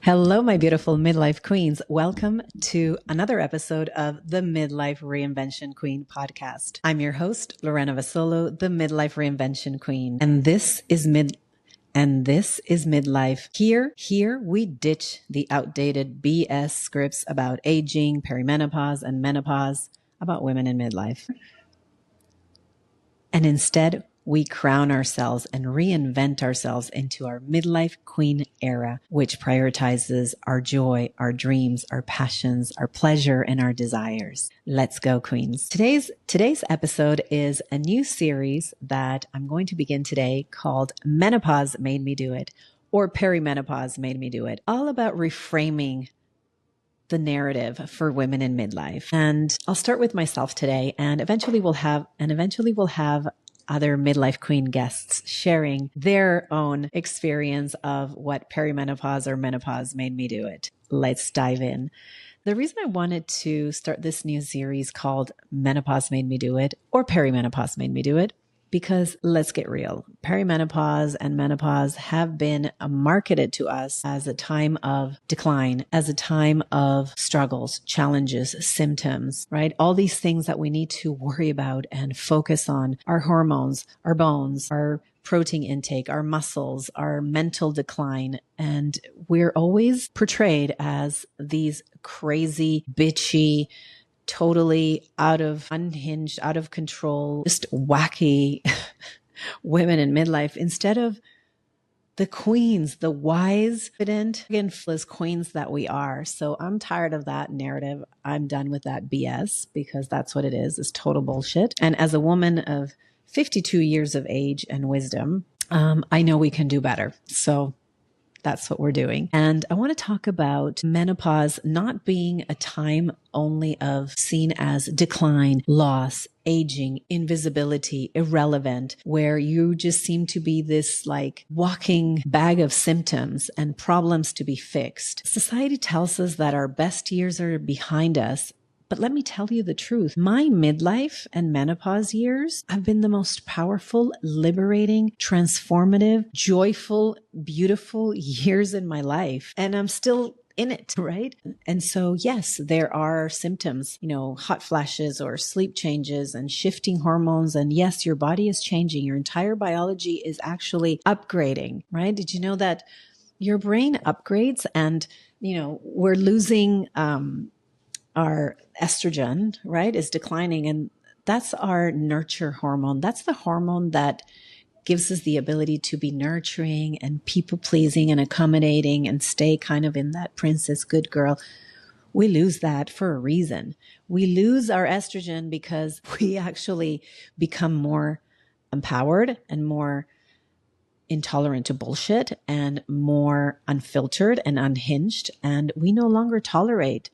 Hello, my beautiful midlife queens. Welcome to another episode of the Midlife Reinvention Queen podcast. I'm your host, Lorena Vasolo, the Midlife Reinvention Queen. And this is midlife. Here we ditch the outdated BS scripts about aging, perimenopause, and menopause about women in midlife. And instead, we crown ourselves and reinvent ourselves into our midlife queen era, which prioritizes our joy, our dreams, our passions, our pleasure, and our desires. Let's go, queens. Today's episode is a new series that I'm going to begin today called Menopause Made Me Do It, or Perimenopause Made Me Do It, all about reframing the narrative for women in midlife. And I'll start with myself today, and eventually we'll have other midlife queen guests sharing their own experience of what perimenopause or menopause made me do it. Let's dive in. The reason I wanted to start this new series called Menopause Made Me Do It, or Perimenopause Made Me Do It, because let's get real. Perimenopause and menopause have been marketed to us as a time of decline, as a time of struggles, challenges, symptoms, right? All these things that we need to worry about and focus on: our hormones, our bones, our protein intake, our muscles, our mental decline. And we're always portrayed as these crazy, bitchy, totally unhinged, out of control, just wacky women in midlife, instead of the queens, the wise, confident, queens that we are. So I'm tired of that narrative. I'm done with that BS, because that's what it is total bullshit. And as a woman of 52 years of age and wisdom, I know we can do better. So that's what we're doing. And I want to talk about menopause not being a time only of seen as decline, loss, aging, invisibility, irrelevant, where you just seem to be this like walking bag of symptoms and problems to be fixed. Society tells us that our best years are behind us. But let me tell you the truth. My midlife and menopause years have been the most powerful, liberating, transformative, joyful, beautiful years in my life. And I'm still in it, right? And so, yes, there are symptoms, hot flashes or sleep changes and shifting hormones. And yes, your body is changing. Your entire biology is actually upgrading, right? Did you know that your brain upgrades and, we're losing, our estrogen, right, is declining. And that's our nurture hormone. That's the hormone that gives us the ability to be nurturing and people pleasing and accommodating and stay kind of in that princess good girl. We lose that for a reason. We lose our estrogen because we actually become more empowered and more intolerant to bullshit and more unfiltered and unhinged. And we no longer tolerate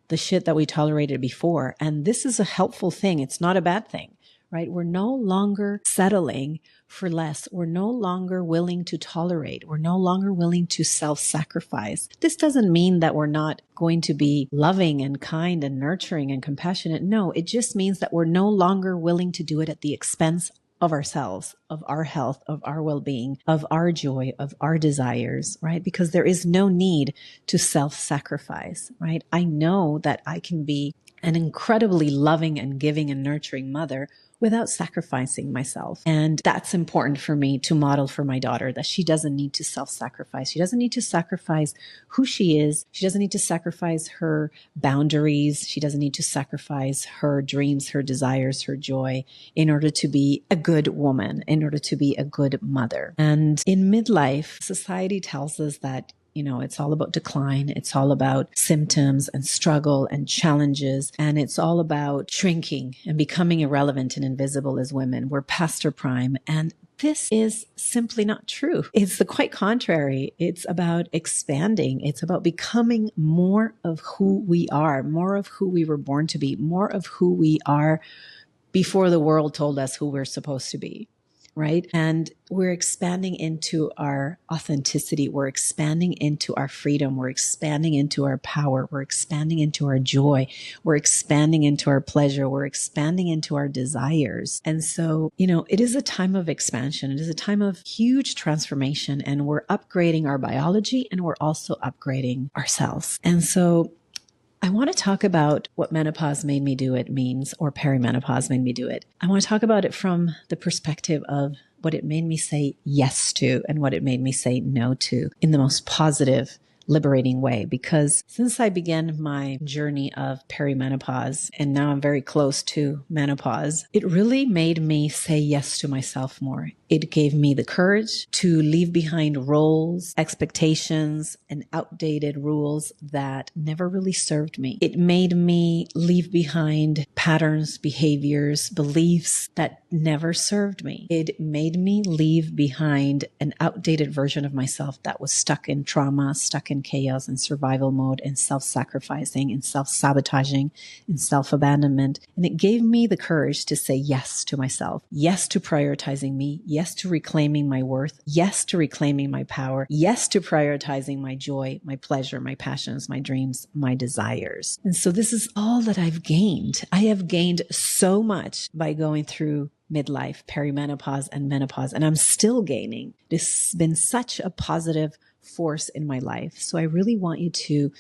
the shit that we tolerated before. And this is a helpful thing. It's not a bad thing, right? We're no longer settling for less. We're no longer willing to tolerate. We're no longer willing to self-sacrifice. This doesn't mean that we're not going to be loving and kind and nurturing and compassionate. No, it just means that we're no longer willing to do it at the expense of ourselves, of our health, of our well-being, of our joy, of our desires, right? Because there is no need to self-sacrifice, right? I know that I can be an incredibly loving and giving and nurturing mother without sacrificing myself. And that's important for me to model for my daughter, that she doesn't need to self-sacrifice. She doesn't need to sacrifice who she is. She doesn't need to sacrifice her boundaries. She doesn't need to sacrifice her dreams, her desires, her joy in order to be a good woman, in order to be a good mother. And in midlife, society tells us that it's all about decline. It's all about symptoms and struggle and challenges. And it's all about shrinking and becoming irrelevant and invisible as women. We're past our prime. And this is simply not true. It's the quite contrary. It's about expanding. It's about becoming more of who we are, more of who we were born to be, more of who we are before the world told us who we're supposed to be. right? And we're expanding into our authenticity. We're expanding into our freedom. We're expanding into our power. We're expanding into our joy. We're expanding into our pleasure. We're expanding into our desires. And so, it is a time of expansion. It is a time of huge transformation, and we're upgrading our biology, and we're also upgrading ourselves. And so I want to talk about what menopause made me do it means, or perimenopause made me do it. I want to talk about it from the perspective of what it made me say yes to and what it made me say no to in the most positive, liberating way. Because since I began my journey of perimenopause, and now I'm very close to menopause, it really made me say yes to myself more. It gave me the courage to leave behind roles, expectations, and outdated rules that never really served me. It made me leave behind patterns, behaviors, beliefs that never served me. It made me leave behind an outdated version of myself that was stuck in trauma, stuck in chaos and survival mode, and self-sacrificing and self-sabotaging and self-abandonment. And it gave me the courage to say yes to myself, yes to prioritizing me, yes to reclaiming my worth, yes to reclaiming my power, yes to prioritizing my joy, my pleasure, my passions, my dreams, my desires. And so this is all that I've gained. I have gained so much by going through midlife, perimenopause, and menopause, and I'm still gaining. It's been such a positive force in my life. So I really want you to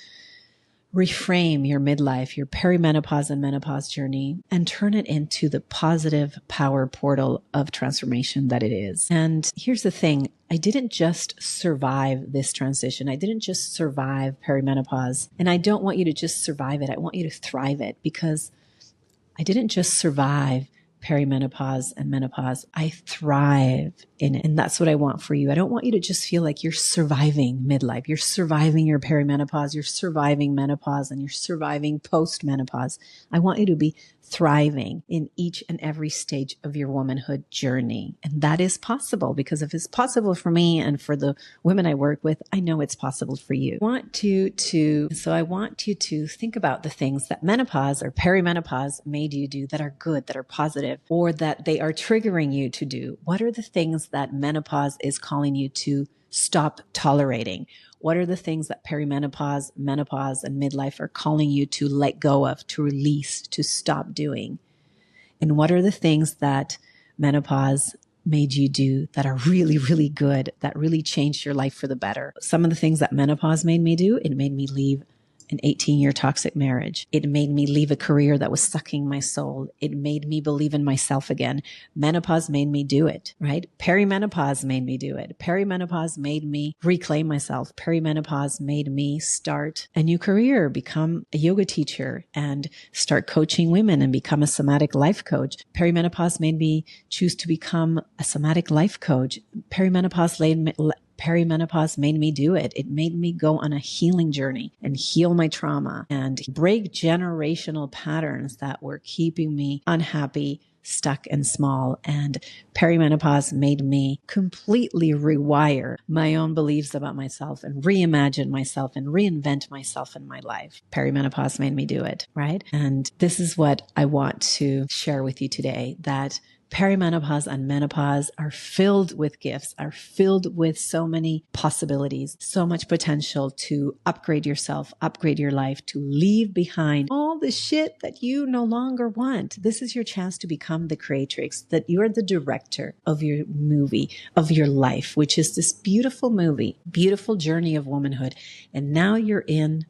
reframe your midlife, your perimenopause and menopause journey, and turn it into the positive power portal of transformation that it is. And here's the thing. I didn't just survive this transition. I didn't just survive perimenopause. And I don't want you to just survive it. I want you to thrive it, because I didn't just survive perimenopause and menopause. I thrive in it. And that's what I want for you. I don't want you to just feel like you're surviving midlife. You're surviving your perimenopause. You're surviving menopause, and you're surviving post-menopause. I want you to be thriving in each and every stage of your womanhood journey. And that is possible, because if it's possible for me and for the women I work with, I know it's possible for you. I want you to think about the things that menopause or perimenopause made you do that are good, that are positive, or that they are triggering you to do. What are the things that menopause is calling you to stop tolerating? What are the things that perimenopause, menopause, and midlife are calling you to let go of, to release, to stop doing? And what are the things that menopause made you do that are really, really good, that really changed your life for the better? Some of the things that menopause made me do, it made me leave an 18-year toxic marriage. It made me leave a career that was sucking my soul. It made me believe in myself again. Menopause made me do it, right? Perimenopause made me do it. Perimenopause made me reclaim myself. Perimenopause made me start a new career, become a yoga teacher, and start coaching women and become a somatic life coach. Perimenopause made me choose to become a somatic life coach. Perimenopause made me do it. It made me go on a healing journey and heal my trauma and break generational patterns that were keeping me unhappy, stuck, and small. And perimenopause made me completely rewire my own beliefs about myself and reimagine myself and reinvent myself in my life. Perimenopause made me do it, right? And this is what I want to share with you today, that perimenopause and menopause are filled with gifts, are filled with so many possibilities, so much potential to upgrade yourself, upgrade your life, to leave behind all the shit that you no longer want. This is your chance to become the creatrix, that you're the director of your movie, of your life, which is this beautiful movie, beautiful journey of womanhood. And now you're in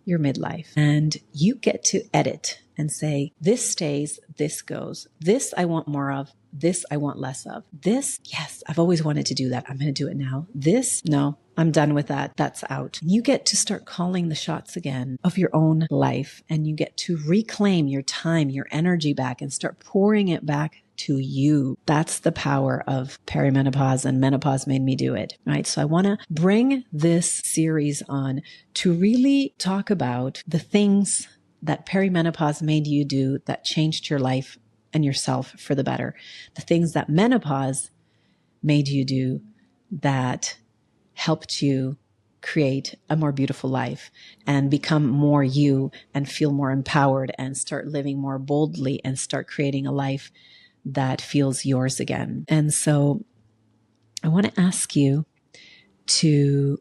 your midlife, and you get to edit and say, this stays, this goes. This I want more of. This I want less of. This, yes, I've always wanted to do that. I'm going to do it now. This, no, I'm done with that. That's out. You get to start calling the shots again of your own life, and you get to reclaim your time, your energy back, and start pouring it back to you. That's the power of perimenopause, and menopause made me do it, right? So I want to bring this series on to really talk about the things that perimenopause made you do that changed your life and yourself for the better. The things that menopause made you do that helped you create a more beautiful life and become more you and feel more empowered and start living more boldly and start creating a life that feels yours again. And so I want to ask you to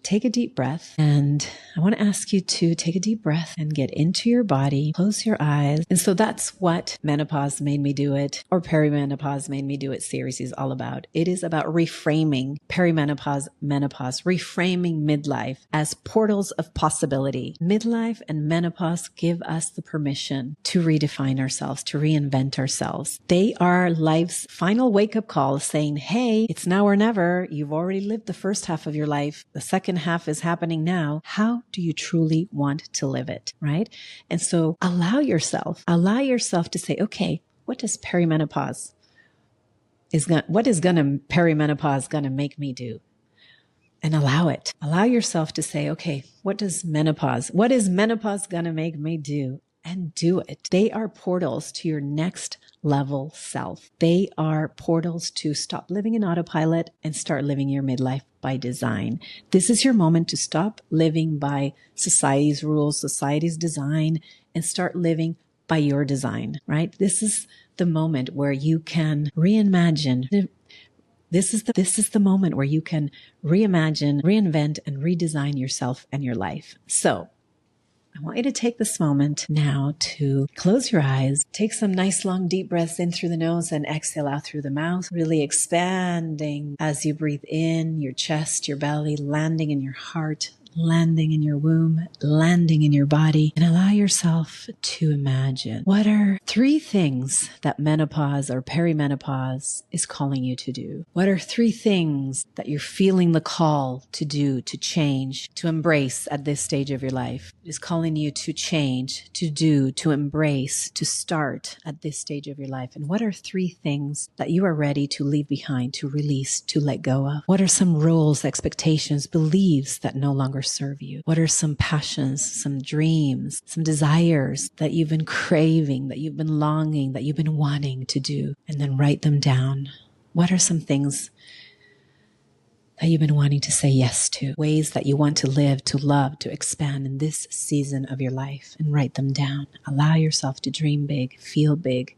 take a deep breath, and I want to ask you to take a deep breath and get into your body, close your eyes. And so that's what Menopause Made Me Do It, or Perimenopause Made Me Do It series is all about. It is about reframing perimenopause, menopause, reframing midlife as portals of possibility. Midlife and menopause give us the permission to redefine ourselves, to reinvent ourselves. They are life's final wake-up call saying, hey, it's now or never. You've already lived the first half of your life. The second half is happening now. How do you truly want to live it, right? And so allow yourself to say, okay, what is perimenopause gonna make me do? And allow it. Allow yourself to say, okay, what is menopause gonna make me do? And do it. They are portals to your next level self. They are portals to stop living in autopilot and start living your midlife by design. This is your moment to stop living by society's rules, society's design, and start living by your design, right? This is the moment where you can reimagine. This is the moment where you can reimagine, reinvent, and redesign yourself and your life. So I want you to take this moment now to close your eyes, take some nice long deep breaths in through the nose and exhale out through the mouth, really expanding as you breathe in your chest, your belly, landing in your heart, landing in your womb, landing in your body, and allow yourself to imagine what are 3 things that menopause or perimenopause is calling you to do? What are 3 things that you're feeling the call to do, to change, to embrace at this stage of your life? It is calling you to change, to do, to embrace, to start at this stage of your life. And what are 3 things that you are ready to leave behind, to release, to let go of? What are some roles, expectations, beliefs that no longer serve you? What are some passions, some dreams, some desires that you've been craving, that you've been longing, that you've been wanting to do? And then write them down. What are some things that you've been wanting to say yes to? Ways that you want to live, to love, to expand in this season of your life, and write them down. Allow yourself to dream big, feel big,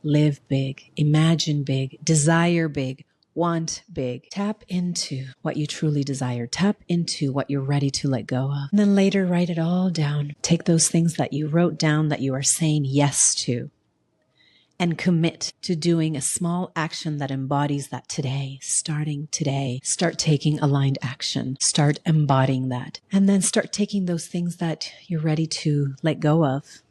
live big, imagine big, desire big, want big. Tap into what you truly desire. Tap into what you're ready to let go of. And then later, write it all down. Take those things that you wrote down that you are saying yes to, and commit to doing a small action that embodies that today. Starting today, start taking aligned action. Start embodying that. And then start taking those things that you're ready to let go of,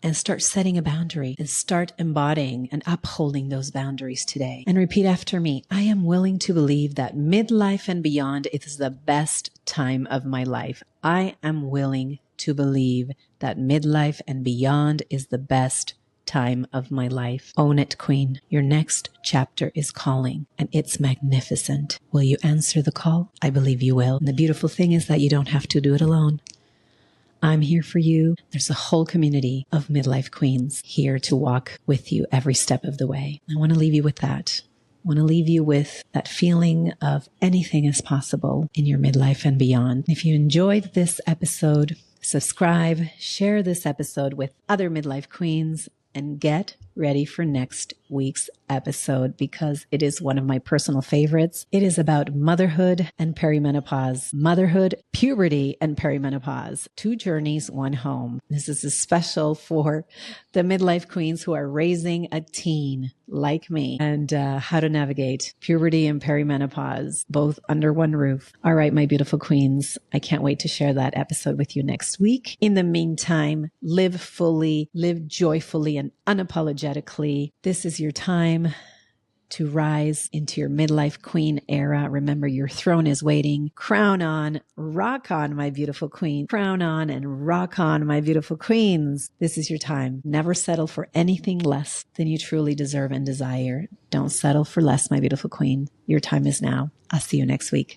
and start setting a boundary, and start embodying and upholding those boundaries today. And repeat after me. I am willing to believe that midlife and beyond is the best time of my life. I am willing to believe that midlife and beyond is the best time of my life. Own it, Queen. Your next chapter is calling, and it's magnificent. Will you answer the call? I believe you will. And the beautiful thing is that you don't have to do it alone. I'm here for you. There's a whole community of midlife queens here to walk with you every step of the way. I want to leave you with that. I want to leave you with that feeling of anything is possible in your midlife and beyond. If you enjoyed this episode, subscribe, share this episode with other midlife queens, and get ready for next week's episode because it is one of my personal favorites. It is about motherhood and perimenopause, motherhood, puberty, and perimenopause. 2 journeys, 1 home. This is special for the midlife queens who are raising a teen like me, and how to navigate puberty and perimenopause, both under one roof. All right, my beautiful queens, I can't wait to share that episode with you next week. In the meantime, live fully, live joyfully and unapologetically. This is your time to rise into your midlife queen era. Remember, your throne is waiting. Crown on, rock on, my beautiful queen. Crown on and rock on, my beautiful queens. This is your time. Never settle for anything less than you truly deserve and desire. Don't settle for less, my beautiful queen. Your time is now. I'll see you next week.